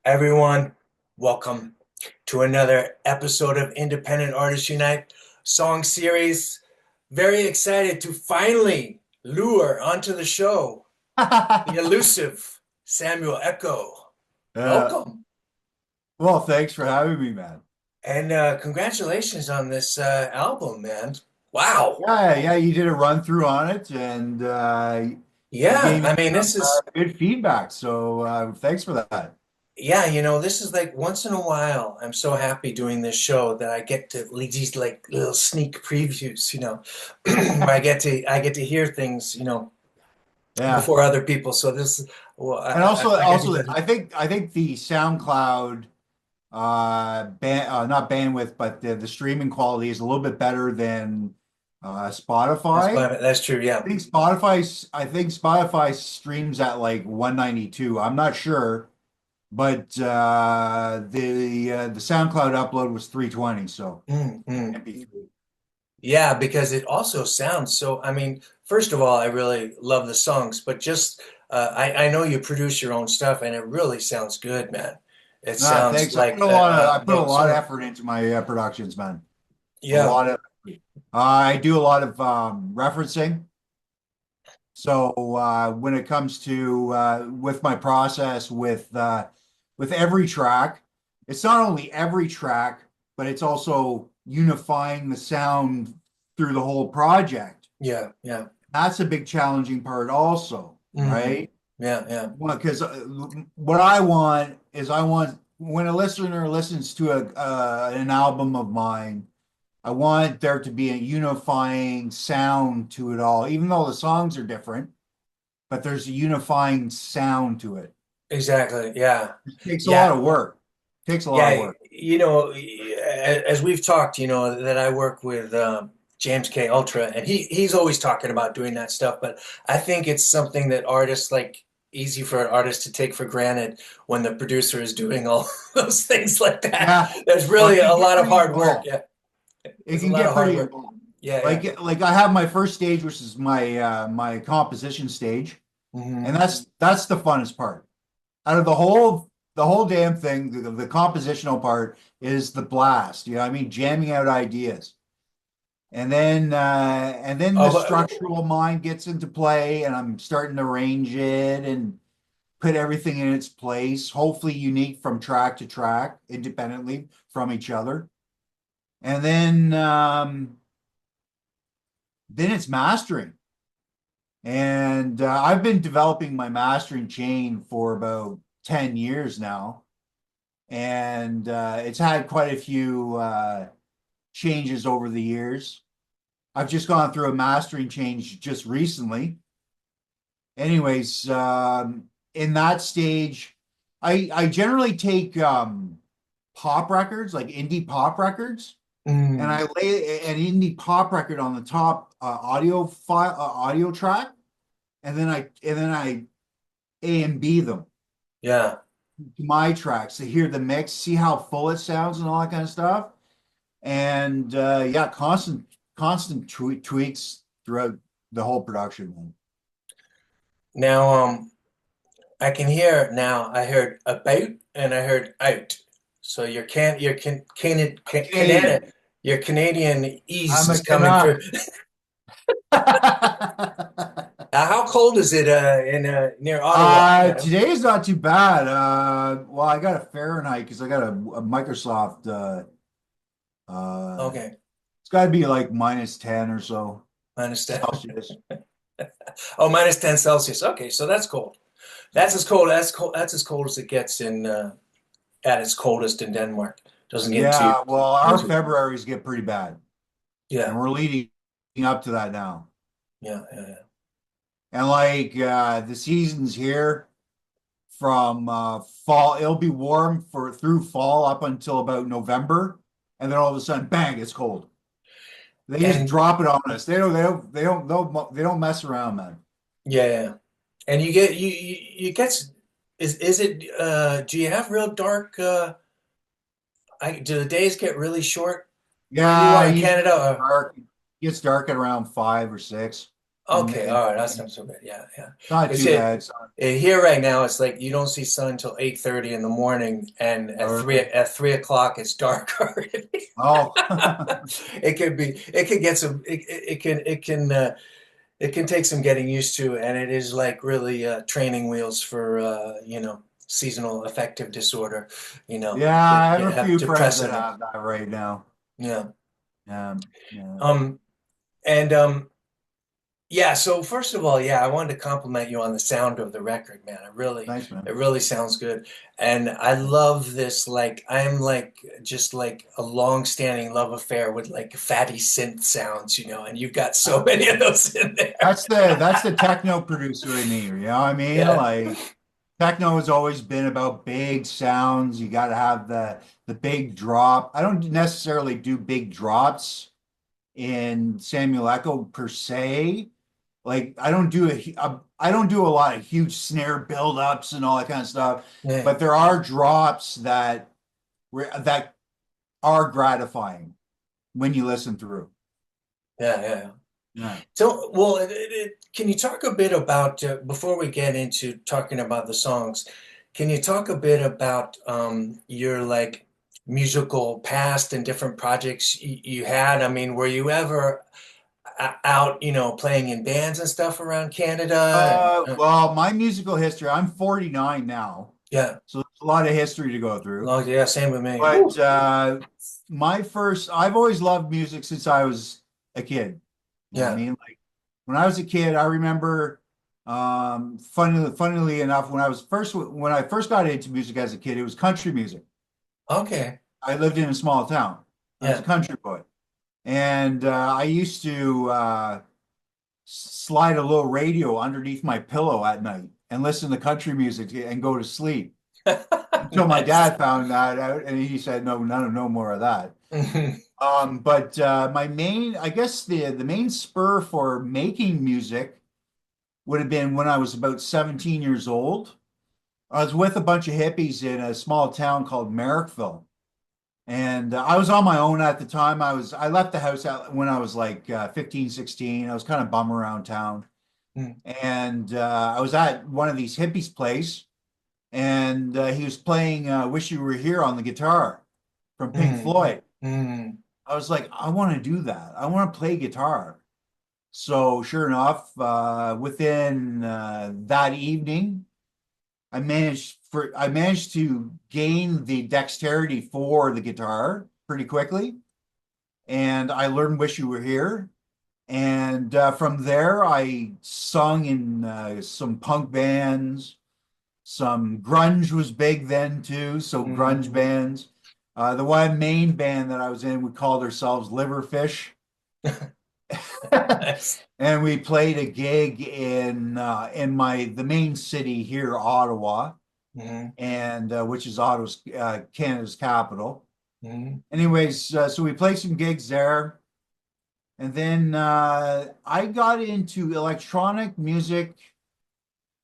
Everyone, welcome to another episode of Independent Artists Unite song series. Very excited to finally lure onto the show the elusive Samuel Echo. Uh, Welcome well, thanks for having me, man. and congratulations on this album, man. Wow. Yeah, you did a run through on it, and you Yeah, gave me I mean, some this is, good feedback. So thanks for that. yeah, this is like once in a while. I'm so happy doing this show that I get to leave these like little sneak previews, where I get to hear things, Yeah, before other people. So this, well, and also, I got to also, get I think the SoundCloud not bandwidth, but the streaming quality is a little bit better than Spotify. that's true. Yeah. I think Spotify streams at like 192. I'm not sure. But the SoundCloud upload was 320, so Mm. MP3. Yeah, because it also sounds so. I mean, first of all, I really love the songs, but just I know you produce your own stuff, and it really sounds good, man. It Nah, sounds thanks. I like put a lot of I put a lot of so. effort into my productions, man. A Yeah. lot of I do a lot of referencing. So when it comes to with my process with every track, it's not only every track, but it's also unifying the sound through the whole project. Yeah. Yeah. That's a big challenging part also, Hmm. right? Yeah. Yeah. Well, because what I want is I want when a listener listens to an album of mine, I want there to be a unifying sound to it all, even though the songs are different, but there's a unifying sound to it. Exactly. Yeah. It takes a lot Yeah. of work. It takes a lot of Yeah, work. as we've talked, that I work with James K. Ultra, and he's always talking about doing that stuff. But I think it's something that artists like easy for an artist to take for granted when the producer is doing all those things like that. Yeah. There's Well, it really can a get lot of pretty hard work. involved. Yeah, It there's a can lot get of hard pretty work. involved. Yeah, yeah. Like I have my first stage, which is my composition stage. And Hmm. that's the funnest part. Out of the whole damn thing, the compositional part is the blast. You know, what I mean, jamming out ideas. And then the Oh, but structural mind gets into play, and I'm starting to arrange it and put everything in its place, hopefully unique from track to track, independently from each other. And then it's mastering. And I've been developing my mastering chain for about 10 years now. And it's had quite a few changes over the years. I've just gone through a mastering change just recently. Anyways, in that stage, I generally take pop records, like indie pop records, and mm, I lay an indie pop record on the top audio track, and then I A and B them yeah. to my tracks to hear the mix, see how full it sounds and all that kind of stuff. And yeah, constant tweaks throughout the whole production. Now, I can hear now. I heard about and I heard out. So I'm Canada, Canadian. your Canadian ease I'm is a coming Canuck. through. How cold is it in near Ottawa? Today is not too bad. Well, I got a Fahrenheit because I got a Microsoft. Uh, Okay, it's got to be like -10 or so I understand. Celsius. Oh, -10 Celsius. Okay, so that's cold. That's as cold. That's cold. That's as cold as it gets in at its coldest in Denmark. Doesn't get Yeah, well, too our too. Februarys get pretty bad, and Yeah, we're leading up to that now. yeah, yeah, yeah. And like the seasons here from fall, it'll be warm for through fall up until about November, and then all of a sudden, bang, it's cold. They just And drop it on us. They don't mess around, man. yeah, yeah. And you get is it do you have real dark do the days get really short where you Yeah, are in usually Canada? gets dark. It gets dark at around 5 or 6. Okay, all right, that's not so bad. Yeah, yeah. Not Because too bad. here right now, it's like you don't see sun until 8:30 in the morning, and Really. at 3 o'clock it's dark already. Oh, It could get some, it can take some getting used to, and it is like really training wheels for seasonal affective disorder. yeah, I have You a have few friends that depressing it. have that right now. Yeah. Yeah. Um, and Yeah, so first of all, yeah, I wanted to compliment you on the sound of the record, man. Thanks, man. It really sounds good. And I love this, like, I'm like, just like a long-standing love affair with like fatty synth sounds, and you've got so many of those in there. That's the techno producer in me, you know what I mean? Yeah. Like techno has always been about big sounds. You got to have the big drop. I don't necessarily do big drops in Samuel Echo per se. Like I don't do a lot of huge snare buildups and all that kind of stuff, Yeah. but there are drops that are gratifying when you listen through. Yeah, yeah. Yeah. So, well, can you talk a bit about, before we get into talking about the songs, can you talk a bit about your like musical past and different projects you had? I mean, were you ever out, playing in bands and stuff around Canada? And Well, my musical history, I'm 49 now, yeah, so there's a lot of history to go through. oh, yeah, same with me. But Woo. I've always loved music since I was a kid. You know what I Yeah. mean? Like when I was a kid, I remember, funnily enough, when I first got into music as a kid, it was country music. Okay. I lived in a small town. I was a Yeah. country boy, and I used to slide a little radio underneath my pillow at night and listen to country music and go to sleep until my Nice. dad found that out and he said, no, no more of that. But my main, I guess the main spur for making music would have been when I was about 17 years old. I was with a bunch of hippies in a small town called Merrickville. And I was on my own at the time. I left the house when I was like 15, 16. I was kind of bum around town. And I was at one of these hippies' place, and he was playing "Wish You Were Here" on the guitar from Pink Mm, Floyd. mm, I was like, I want to do that. I want to play guitar. So sure enough, within that evening, I managed to gain the dexterity for the guitar pretty quickly, and I learned "Wish You Were Here." And from there, I sung in some punk bands. Some grunge was big then too, so grunge mm. bands. The one main band that I was in, we called ourselves Liverfish, Nice. and we played a gig in the main city here, Ottawa, Mm, and which is Ottawa's Canada's capital. mm, Anyways, so we played some gigs there, and then I got into electronic music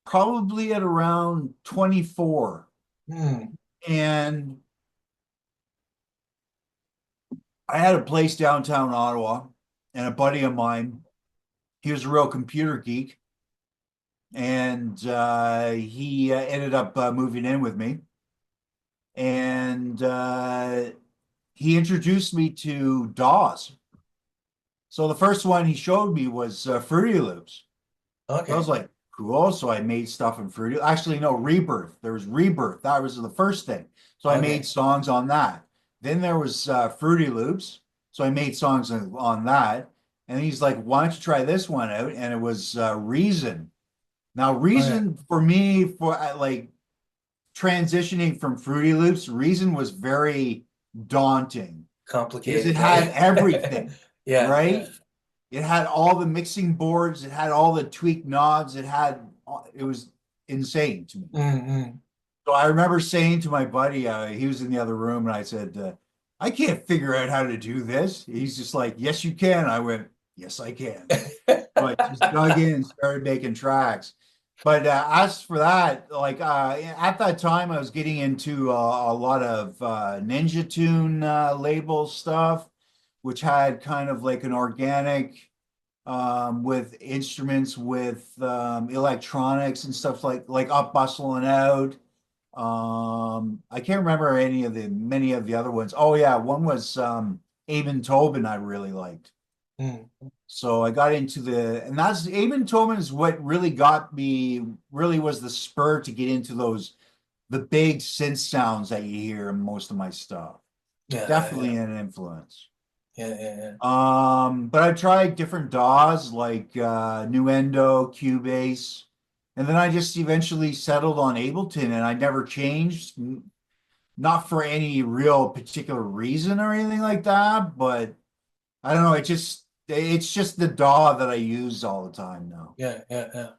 probably at around 24. mm, And I had a place downtown Ottawa, and a buddy of mine, he was a real computer geek, and he ended up moving in with me. And he introduced me to DAWs. So the first one he showed me was Fruity Loops. So I was okay. like, cool. So I made stuff in Fruity. Actually, no, Rebirth. There was Rebirth. That was the first thing. So I made Okay. songs on that. Then there was Fruity Loops. So I made songs on that. And he's like, why don't you try this one out? And it was Reason. Now, Okay. Reason for me, for like transitioning from Fruity Loops, Reason was very daunting because it Complicated, had eh? everything, Yeah, yeah. right? It had all the mixing boards, it had all the tweak knobs, it was insane to me. Mm, So I remember saying to my buddy, he was in the other room, and I said, I can't figure out how to do this. He's just like, yes, you can. I went, yes, I can. So I just dug in and started making tracks. But as for that, like at that time, I was getting into a lot of Ninja Tune label stuff, which had kind of like an organic with instruments, with electronics and stuff like Up, Bustle and Out. I can't remember many of the other ones. Oh yeah, one was Aben Tobin I really liked. Mm. So I got into and that's Aben Tobin is what really got me, really was the spur to get into the big synth sounds that you hear in most of my stuff. Yeah, yeah, Definitely yeah, an influence. yeah, yeah, yeah. But I've tried different DAWs like Nuendo, Cubase, and then I just eventually settled on Ableton, and I never changed, not for any real particular reason or anything like that, but I don't know, it's just the DAW that I use all the time now. Yeah, yeah, yeah.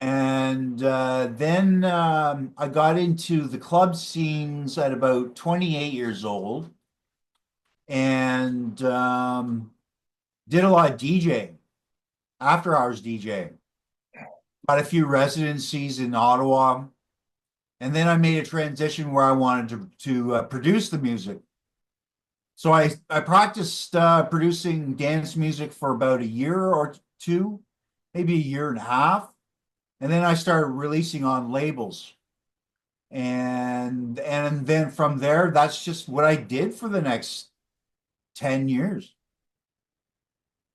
And then I got into the club scenes at about 28 years old and did a lot of DJing, after hours DJing. Got a few residencies in Ottawa. And then I made a transition where I wanted to produce the music. So I practiced producing dance music for about a year or two, maybe a year and a half. And then I started releasing on labels. And then from there, that's just what I did for the next 10 years.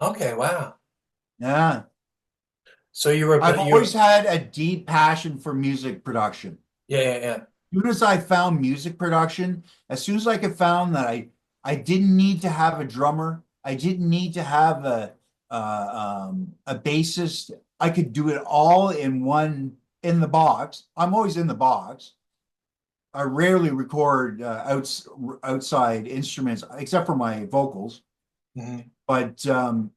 Okay, wow. Yeah. So you were I've always you're had a deep passion for music production. yeah, yeah, yeah. As soon as I found music production, as soon as I could found that I didn't need to have a drummer, I didn't need to have a bassist. I could do it all in the box. I'm always in the box. I rarely record outside instruments except for my vocals. Hmm. But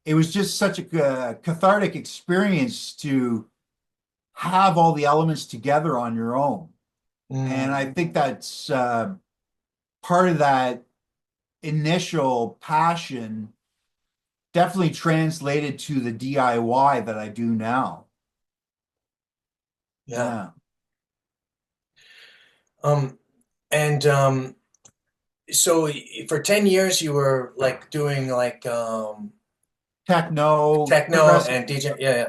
it was just such a cathartic experience to have all the elements together on your own. And Mm. I think that's part of that initial passion definitely translated to the DIY that I do now. Yeah. Yeah. Um, and so for 10 years you were like doing like Techno, techno progressive, and DJ. Yeah, yeah.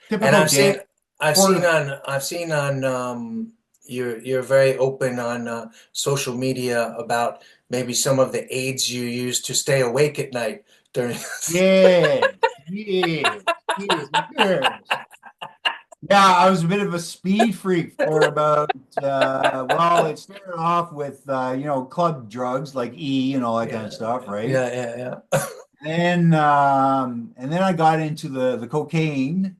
And typical dance, or I've seen on you're very open on social media about maybe some of the aids you use to stay awake at night during. yeah, yeah, yeah, yes. Yeah, I was a bit of a speed freak for about well, it started off with club drugs like E and all that kind Yeah, of stuff, right? yeah, yeah, yeah. And then I got into the cocaine,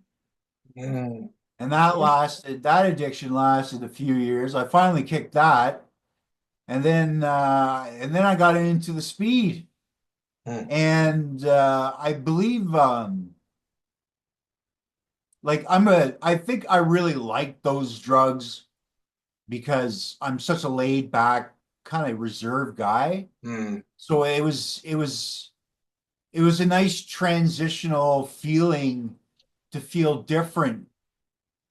Mm, and that addiction lasted a few years. I finally kicked that, and then I got into the speed, mm, and I believe like I think I really like those drugs because I'm such a laid back kind of reserved guy. mm, So it was a nice transitional feeling to feel different,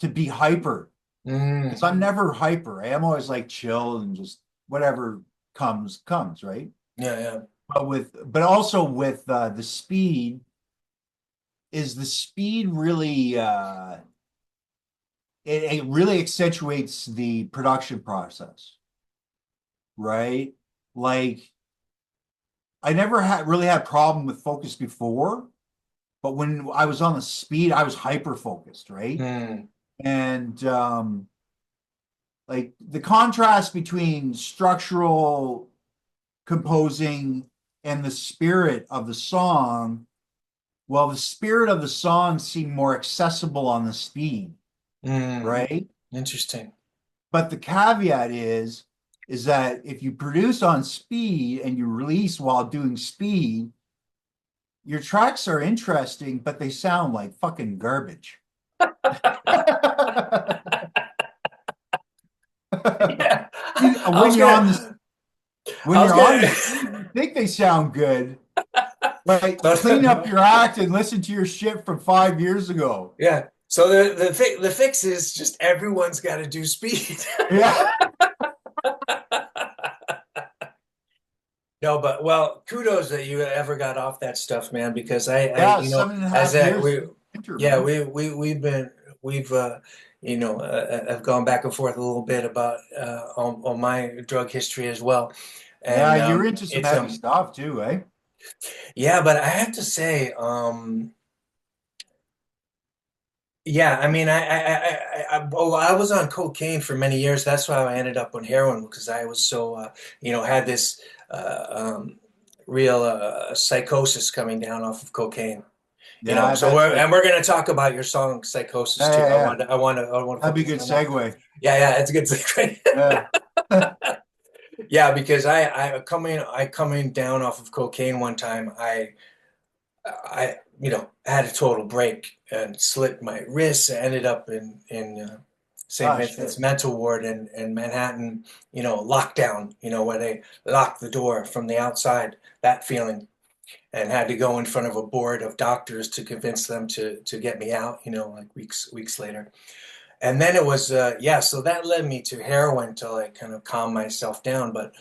to be hyper. Because mm. I'm never hyper. I am always like chill and just whatever comes, right? Yeah, yeah. But also with the speed really it really accentuates the production process, right? Like I never had really had problem with focus before, but when I was on the speed, I was hyper focused, right? Mm, And like the contrast between structural composing and the spirit of the song, well, the spirit of the song seemed more accessible on the speed, mm. right? Interesting. But the caveat is that if you produce on speed and you release while doing speed, your tracks are interesting, but they sound like fucking garbage. Yeah. I When was you're on gonna, the when I was you're on the gonna, speed, you think they sound good. Like clean up but your act and listen to your shit from 5 years ago. yeah. So the fix is just everyone's got to do speed. Yeah. No, but well, kudos that you ever got off that stuff, man, because Yeah, you know, seven and a as half a years we, in winter, yeah, man. we've you know, have gone back and forth a little bit about on my drug history as well, Yeah, and you're into some it's heavy stuff too, eh? yeah, but I have to say, yeah, I mean, well, I was on cocaine for many years. That's why I ended up on heroin because I was so, you know, had this real psychosis coming down off of cocaine. You Yeah, know, I so bet. we're gonna talk about your song "Psychosis" Yeah, too. yeah, yeah. I want to That'd be a focus good on that. segue. Yeah, yeah, it's a good thing. Yeah. Yeah, because I coming down off of cocaine one time. You know, had a total break and slit my wrists. I ended up in St. Ah, Vincent's shit. mental ward in Manhattan, you know, lockdown, you know, where they lock the door from the outside, that feeling, and had to go in front of a board of doctors to convince them to get me out, you know, like weeks later. And then it was, yeah, so that led me to heroin to like kind of calm myself down. But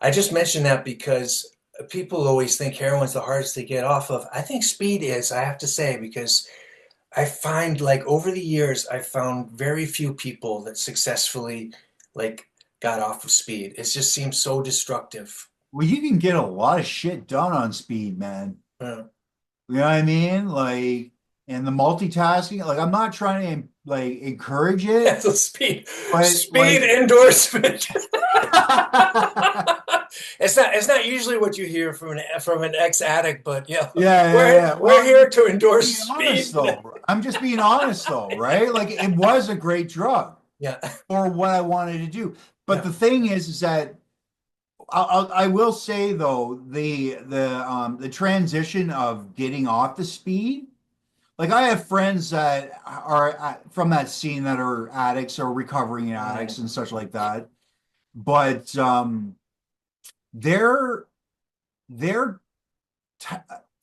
I just mentioned that because people always think heroin's the hardest to get off of. I think speed is, I have to say, because I find like over the years, I found very few people that successfully like got off of speed. It just seems so destructive. Well, you can get a lot of shit done on speed, man. Uh, You know what I mean? Like, and the multitasking, like, I'm not trying to like encourage yeah, it, so speed, but speed like, endorsement. yeah, It's not usually what you hear from an ex-addict, but yeah, yeah, yeah. we're Well, here to endorse being honest speed. though, I'm just being honest though, right? Like, it was a great drug Yeah, for what I wanted to do. But yeah. the thing is that I will say though, the transition of getting off the speed. Like I have friends that are from that scene that are addicts or recovering addicts Mm, and such like that. But their their t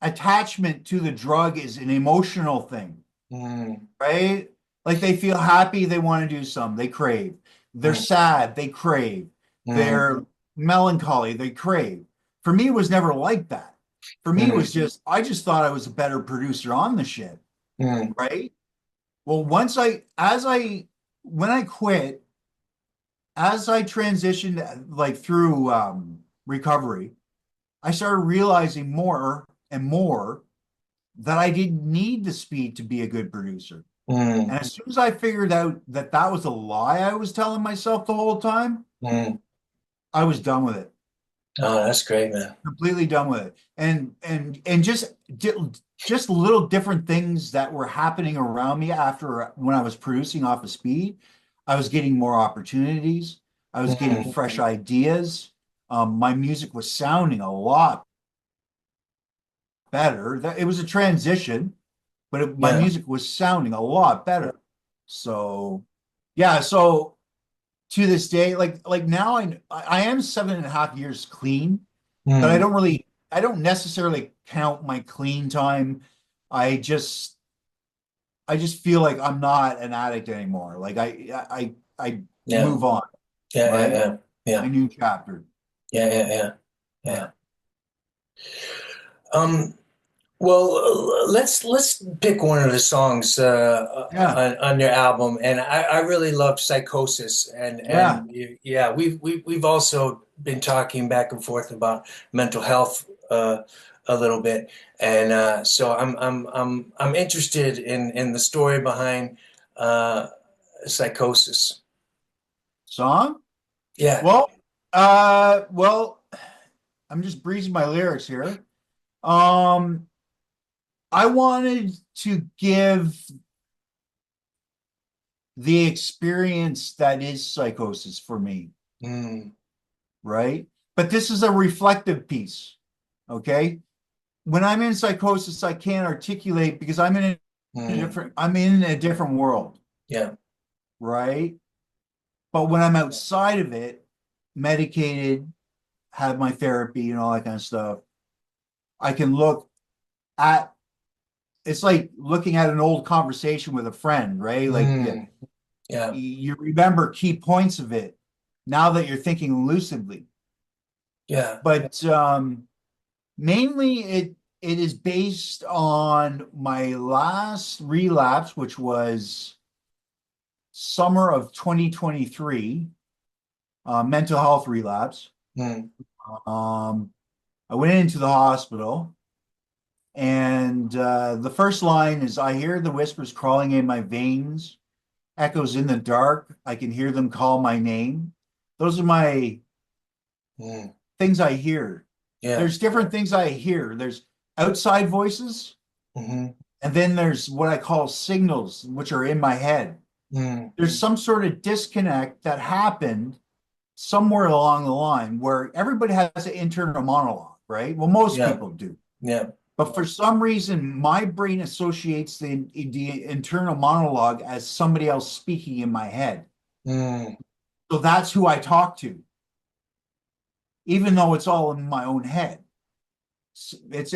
attachment to the drug is an emotional thing, mm, right? Like they feel happy, they want to do something, they crave. They're mm, sad, they crave. mm, They're melancholy, they crave. For me, it was never like that. For me, it was mm, just I just thought I was a better producer on the shit, mm, right? Well, when I quit, as I transitioned like through recovery, I started realizing more and more that I didn't need the speed to be a good producer. mm, And as soon as I figured out that that was a lie I was telling myself the whole time, mm. I was done with it. Oh, that's great, man. Completely done with it. And just little different things that were happening around me after when I was producing off of speed. I was getting more opportunities. I was getting Mm, fresh ideas. My music was sounding a lot better. It was a transition, but my yeah. music was sounding a lot better. So, yeah. So to this day, like now I am 7.5 years clean, but Mm, I don't necessarily count my clean time. I just I just feel like I'm not an addict anymore. Like I yeah. move on, Yeah, yeah, right? yeah. A Yeah. new chapter. Yeah, yeah, yeah. Yeah. Yeah. Um, well, let's pick one of the songs Yeah. on your album, and I really love Psychosis, Yeah. and yeah, we've also been talking back and forth about mental health a little bit, and so I'm interested in the story behind uh, Psychosis. Song? Yeah. Well, well, I'm just breezing my lyrics here. Um, I wanted to give the experience that is psychosis for me, Mm, right? But this is a reflective piece, okay? When I'm in psychosis, I can't articulate because mm, I'm in a different world, yeah. right? But when I'm outside of it, medicated, have my therapy and all that kind of stuff, I can look at it's like looking at an old conversation with a friend, right? Like Mm, yeah. you remember key points of it now that you're thinking lucidly, Yeah. But mainly it is based on my last relapse, which was summer of 2023, mental health relapse. Mm, Um, I went into the hospital, and the first line is, I hear the whispers crawling in my veins, echoes in the dark. I can hear them call my name. Those are my mm, things I hear. yeah. There's different things I hear. There's outside voices, Hmm. and then there's what I call signals, which are in my head. Mm, There's some sort of disconnect that happened somewhere along the line where everybody has an internal monologue, right? Well, most yeah. people do. Yeah. But for some reason, my brain associates the internal monologue as somebody else speaking in my head. Mm. So that's who I talk to, even though it's all in my own head. It's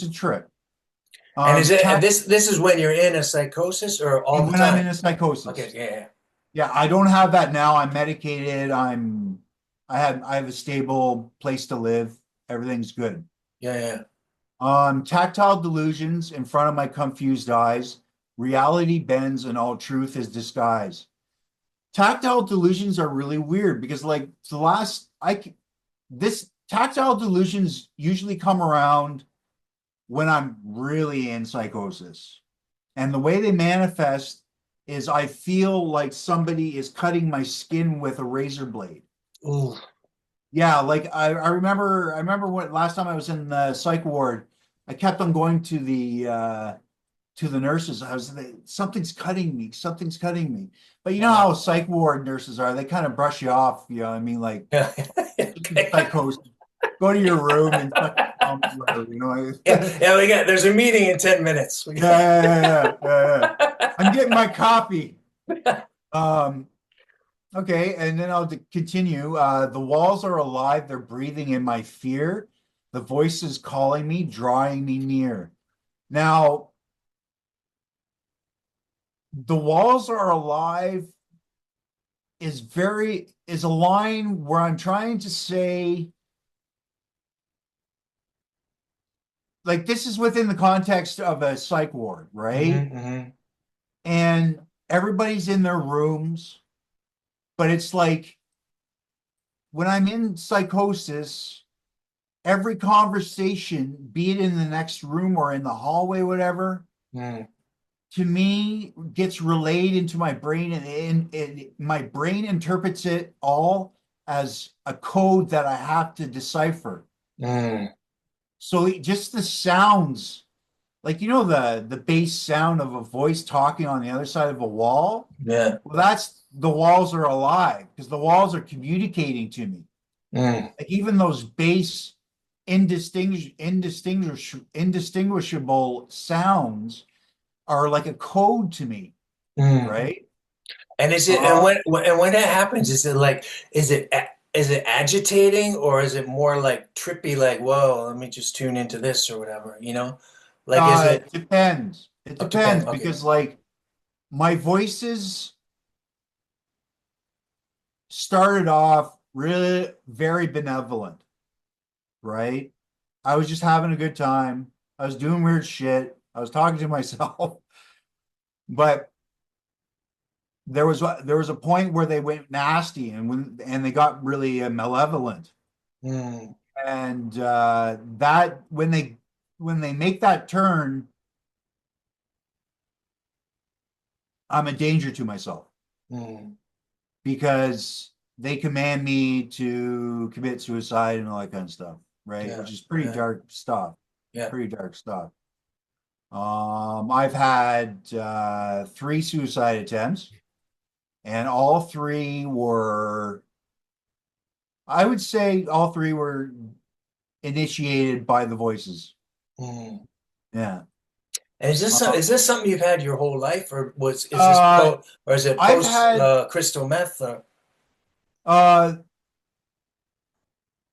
a trip. And is it Tact this is when you're in a psychosis or all the when I'm time? in a Okay. psychosis. Yeah. Yeah, I don't have that now. I'm medicated. I have a stable place to live. Everything's good. Yeah. Yeah. Tactile delusions in front of my confused eyes. Reality bends and all truth is disguise. Tactile delusions are really weird because like the last I this tactile delusions usually come around when I'm really in psychosis. And the way they manifest is I feel like somebody is cutting my skin with a razor blade. Yeah. Ooh. Yeah, like I remember what last time I was in the psych ward, I kept on going to the nurses. I was like, something's cutting me, something's cutting me. But you know Wow. how psych ward nurses are, they kind of brush you off, you know what I mean? Like Yeah. just in Okay. psychosis, go to your room and suck your thumb, whatever, you know. Yeah. Yeah. We got. There's a meeting in 10 minutes. Yeah. I'm getting my coffee. Um, okay, and then I'll continue. The walls are alive, they're breathing in my fear. The voices calling me, drawing me near. Now, the walls are alive is a line where I'm trying to say, like, this is within the context of a psych ward, right? Hmm. Hmm. And everybody's in their rooms, but it's like when I'm in psychosis, every conversation, be it in the next room or in the hallway, whatever, Mm, to me gets relayed into my brain, and my brain interprets it all as a code that I have to decipher. mm, So just the sounds, like the bass sound of a voice talking on the other side of a wall. yeah. Well, that's the walls are alive because the walls are communicating to me. Mm, Like even those bass indistinguishable sounds are like a code to me, mm. right? And is it and Uh, when that happens, is it like is it agitating or is it more like trippy, like, whoa, let me just tune into this or whatever, you know? Like is it it depends. It up depend? depends Okay. because like my voices started off really very benevolent, right? I was just having a good time. I was doing weird shit. I was talking to myself, but there was a point where they went nasty and they got really malevolent. Mm, And that when they make that turn, I'm a danger to myself mm, because they command me to commit suicide and all that kind of stuff, right? yeah, Which is pretty yeah, dark stuff. yeah. Pretty dark stuff. I've had three suicide attempts, and all three were, I would say, all three were initiated by the voices. Mm. Yeah. And Uh, is this something you've had your whole life, or is this uh, po or is it I've post had crystal meth or uh,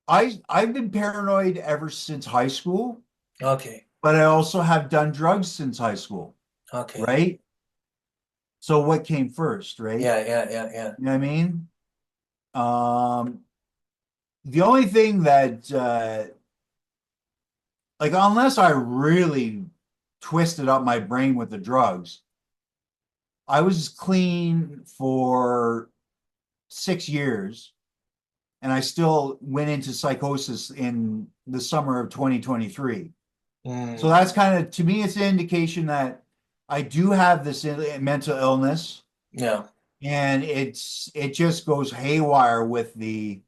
I've been paranoid ever since high school, okay, but I also have done drugs since high school, okay. right? So what came first, right? Yeah, yeah, yeah, yeah. You know what I mean? Um, the only thing that like unless I really twisted up my brain with the drugs, I was clean for 6 years and I still went into psychosis in the summer of 2023. So Mm, that's kind of, to me, it's an indication that I do have this mental illness, yeah, and it just goes haywire with the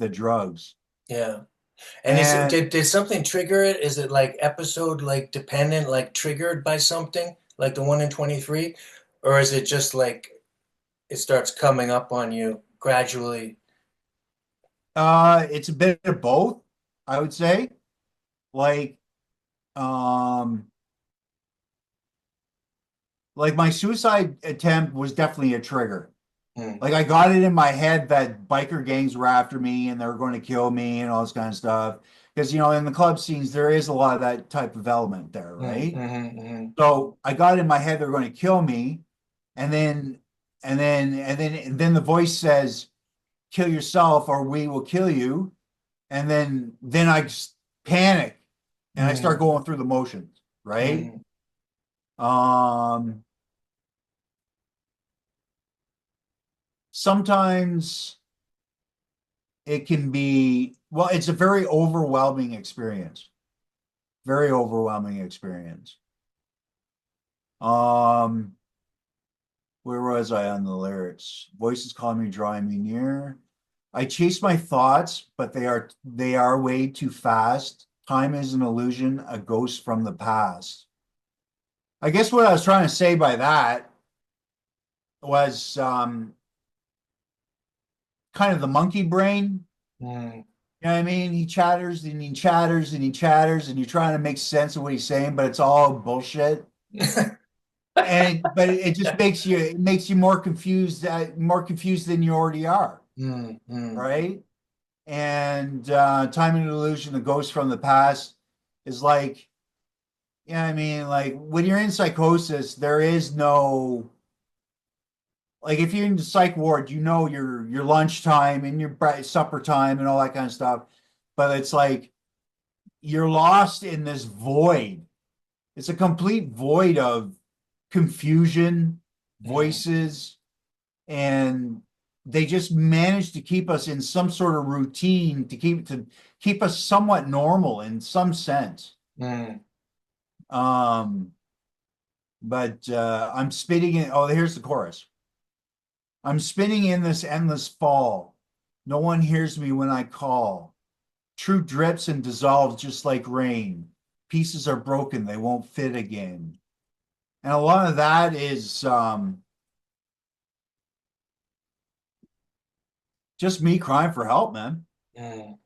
drugs. yeah. And is it And did something trigger it? Is it like episode like dependent, like triggered by something, like the one in 23? Or is it just like it starts coming up on you gradually? it's a bit of both, I would say. Like um like my suicide attempt was definitely a trigger. Mm, Like I got it in my head that biker gangs were after me and they were going to kill me and all this kind of stuff. Because in the club scenes there is a lot of that type of element there, mm, right? mm, So I got in my head they're going to kill me, and then the voice says, "Kill yourself or we will kill you." And then I just panic and I start mm, going through the motions, right? mm, Um, Sometimes it can be, well, it's a very overwhelming experience. Very overwhelming experience. Um, where was I on the lyrics? Voices call me, drawing me near. I chase my thoughts, but they are way too fast. Time is an illusion, a ghost from the past. I guess what I was trying to say by that was kind of the monkey brain. mm. You know what I mean? He chatters and he chatters and he chatters, and you're trying to make sense of what he's saying, but it's all bullshit. But it just makes you more confused than you already are, Mm, mm, right? And time and illusion, the ghost from the past, is like, yeah, I mean, like when you're in psychosis, there is no, like if you're in the psych ward, your lunchtime and your supper time and all that kind of stuff. But it's like you're lost in this void. It's a complete void of confusion, mm, voices, and they just manage to keep us in some sort of routine to keep us somewhat normal in some sense. mm. Um, but I'm spinning in. Oh, here's the chorus. I'm spinning in this endless fall. No one hears me when I call. Truth drips and dissolves just like rain. Pieces are broken, they won't fit again. And a lot of that is just me crying for help, man. Mm,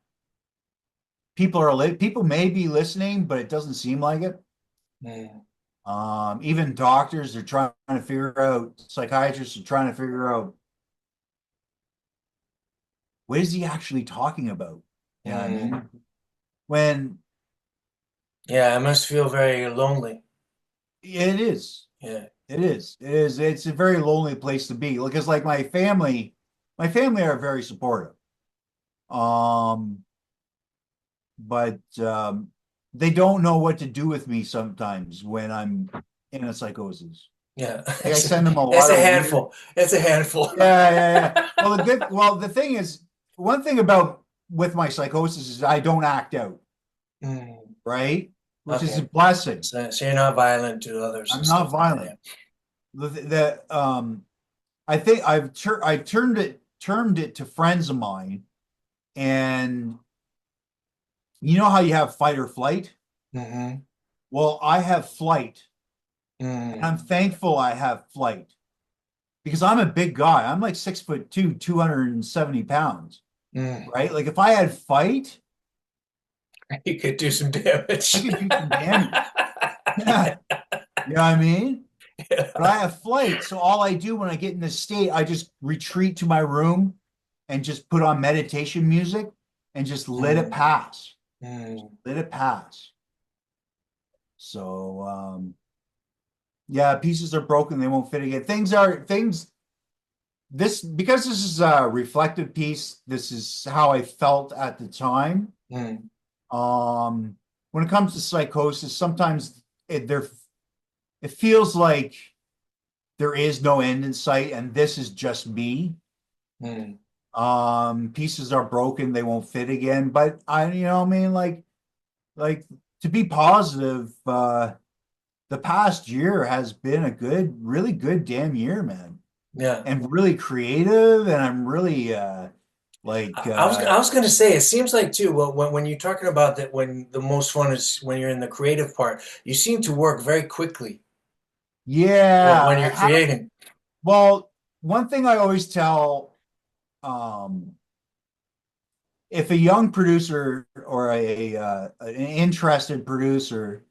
People may be listening, but it doesn't seem like it. mm, Even doctors are trying to figure out, psychiatrists are trying to figure out what is he actually talking about? You know what I mm. mean? When Yeah, I must feel very lonely. it is, Yeah. it's a very lonely place to be. Because like my family are very supportive. Um, but they don't know what to do with me sometimes when I'm in a psychosis. Yeah. Like I send them a It's lot a of weird. handful. It's a handful. Yeah, yeah, yeah. Well, the thing is, one thing about with my psychosis is I don't act out, Mm, right? Which is a okay. blessing. So you're not violent to others and I'm not stuff like that. Yeah. violent. I think I've termed it to friends of mine, and you know how you have fight or flight? Mm-hmm. Well, I have flight, and Mm, I'm thankful I have flight because I'm a big guy. I'm like 6'2", 270 pounds, mm. right? Like if I had fight, You could do some I damage. could do some damage. Yeah, you know what I mean? But Yeah. I have flight, so all I do when I get in this state, I just retreat to my room and just put on meditation music and just let it Mm, pass. mm, Let it pass. So yeah, pieces are broken, they won't fit again. Things because this is a reflective piece, this is how I felt at the time. Mm, Um, when it comes to psychosis, sometimes it feels like there is no end in sight, and this is just me. mm. Pieces are broken, they won't fit again. But I mean, like to be positive, the past year has been a really good damn year, man. Yeah. And really creative, and I'm really like I was going to say, it seems like too, well, when you're talking about that, when the most fun is when you're in the creative part, you seem to work very quickly when yeah. you're creating. Well, one thing I always tell, um, if a young producer or an interested producer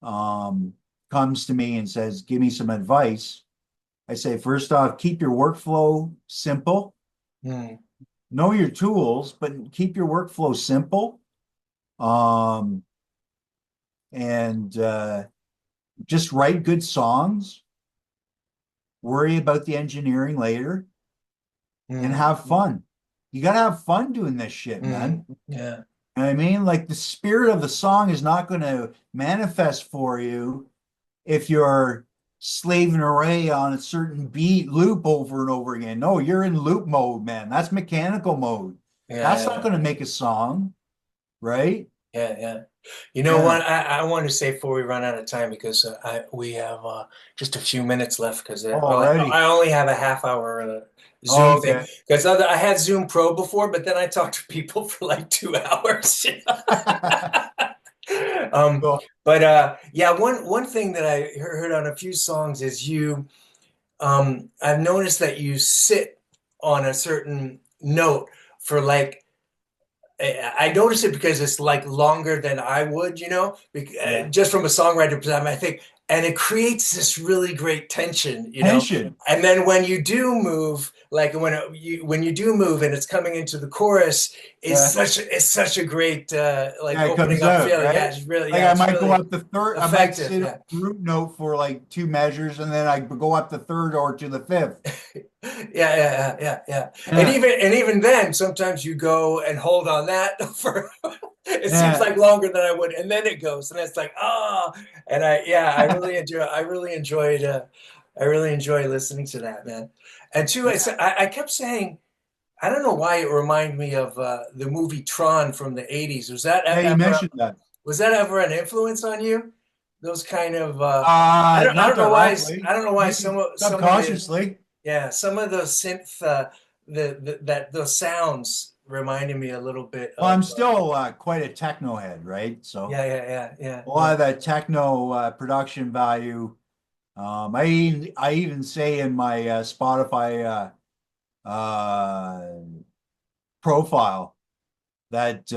um, comes to me and says, "Give me some advice," I say, first off, keep your workflow simple. Mm, Know your tools, but keep your workflow simple. Um, and just write good songs. Worry about the engineering later, and mm, have fun. You got to have fun doing this shit, man. yeah. You know what I mean? Like the spirit of the song is not going to manifest for you if you're slaving away on a certain beat loop over and over again. No, you're in loop mode, man. That's mechanical mode. Yeah, That's not yeah, going to make a song, right? yeah, yeah. You know Yeah. what? I want to say before we run out of time because we have just a few minutes left because well, Already. I only have a half hour Oh, Zoom thing okay. because I had Zoom Pro before, but then I talked to people for like 2 hours. Um, Cool. but yeah, one thing that I heard on a few songs is you. I've noticed that you sit on a certain note for like I notice it because it's like longer than I would, Yeah. just from a songwriter perspective, I think, and it creates this really great tension. Tension. And then when you do move, like when you do move and it's coming into the chorus, Yeah. it's such a great like Yeah, it opening comes up out, feeling. right? Like I It's might go really up the third, I might effective. sit on Yeah. the root note for like two measures, and then I go up the third or to the fifth. Yeah. Yeah, And even then, sometimes you go and hold on that for it seems yeah. like longer than I would, and then it goes, and it's like, oh, and I really enjoy listening to that, man. And two, Yeah. I kept saying, I don't know why it reminded me of the movie Tron from the 80s. Yeah, you mentioned that. Was that ever an influence on you? Those kind of I Not don't know why directly, maybe some of the subconsciously. yeah, some of the synth, the sounds reminded me a little bit Well, of, I'm still quite a techno head, right? So a lot yeah, of that techno production value. I even say in my Spotify profile that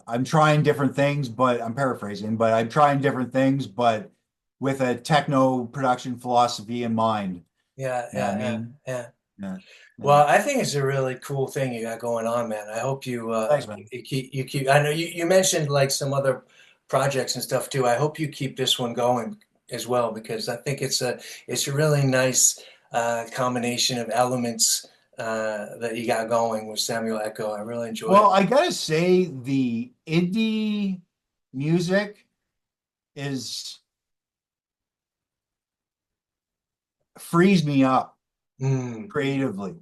I'm trying different things, but I'm paraphrasing, but I'm trying different things, but with a techno production philosophy in mind. You know what I mean? yeah. Yeah. Yeah. Well, I think it's a really cool thing you got going on, man. I hope Thanks, man. you keep. I know you mentioned like some other projects and stuff too. I hope you keep this one going as well because I think it's a really nice combination of elements that you got going with Samuel Echo. I really enjoy Well, it. I gotta say the indie music is frees me up Mm, creatively.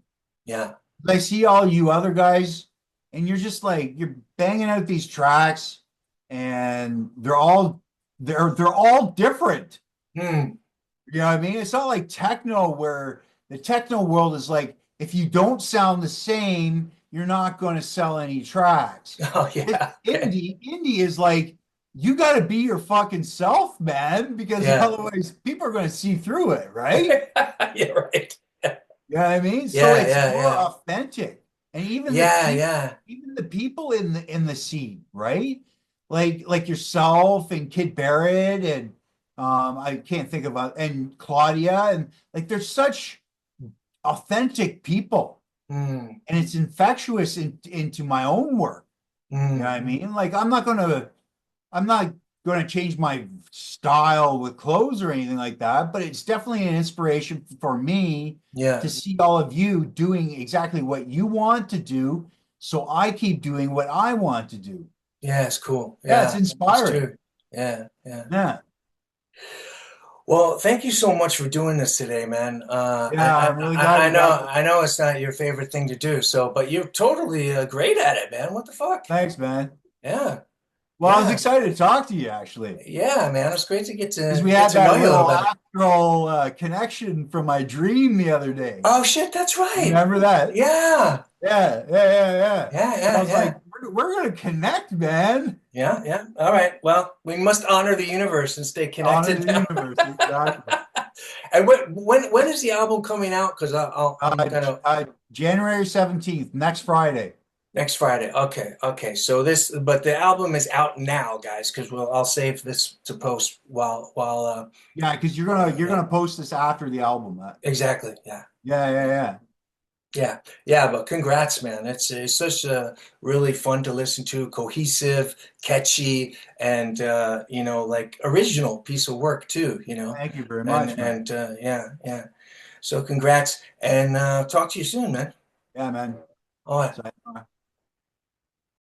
yeah. I see all you other guys, and you're just like you're banging out these tracks, and they're all different. Mm. You know what I mean? It's not like techno where the techno world is like if you don't sound the same, you're not going to sell any tracks. Oh It's yeah. Okay. indie is like you got to be your fucking self, man, because Yeah. otherwise people are going to see through it, right? Yeah, right. You know what I mean? So it's more Yeah. authentic. And Yeah. even the people in the scene, right? Like yourself and Kid Barrett and I can't think of and Claudia and like they're such authentic people. Mm, And it's infectious into my own work. You know what I mm, mean? Like I'm not going to change my style with clothes or anything like that, but it's definitely an inspiration for me Yeah. to see all of you doing exactly what you want to do. So I keep doing what I want to do. Yeah, it's cool. Yeah, it's Yeah, it's inspiring. true. Yeah, yeah. Yeah. Well, thank you so much for doing this today, man. Yeah, I'm really glad we got this. I know it's not your favorite thing to do, so, but you're totally great at it, man. What the fuck? Thanks, man. Yeah, Well, I was yeah, excited to talk to you actually, yeah, man. It's great to because we get had to know that you a little little better. astral connection from my dream the other day. Oh shit, that's right. Remember that? Yeah, Yeah, yeah, yeah, yeah. yeah, And I yeah, was yeah, like, we're gonna connect, man. yeah, yeah. All right. Well, we must honor the universe and stay Honor connected the now. universe, exactly. And when is the album coming out? Because I'm gonna January 17th, next Friday. next Friday. Okay, okay. So this, but the album is out now, guys. Because I'll save this to post while Yeah, because you're yeah, gonna post this after the album. exactly. Yeah, Yeah, yeah, yeah, yeah. yeah, yeah. But congrats, man. It's such a really fun to listen to, cohesive, catchy, and like original piece of work too. Thank you very And much, man. yeah, yeah. So congrats, and talk to you soon, man. Yeah, man. All right. So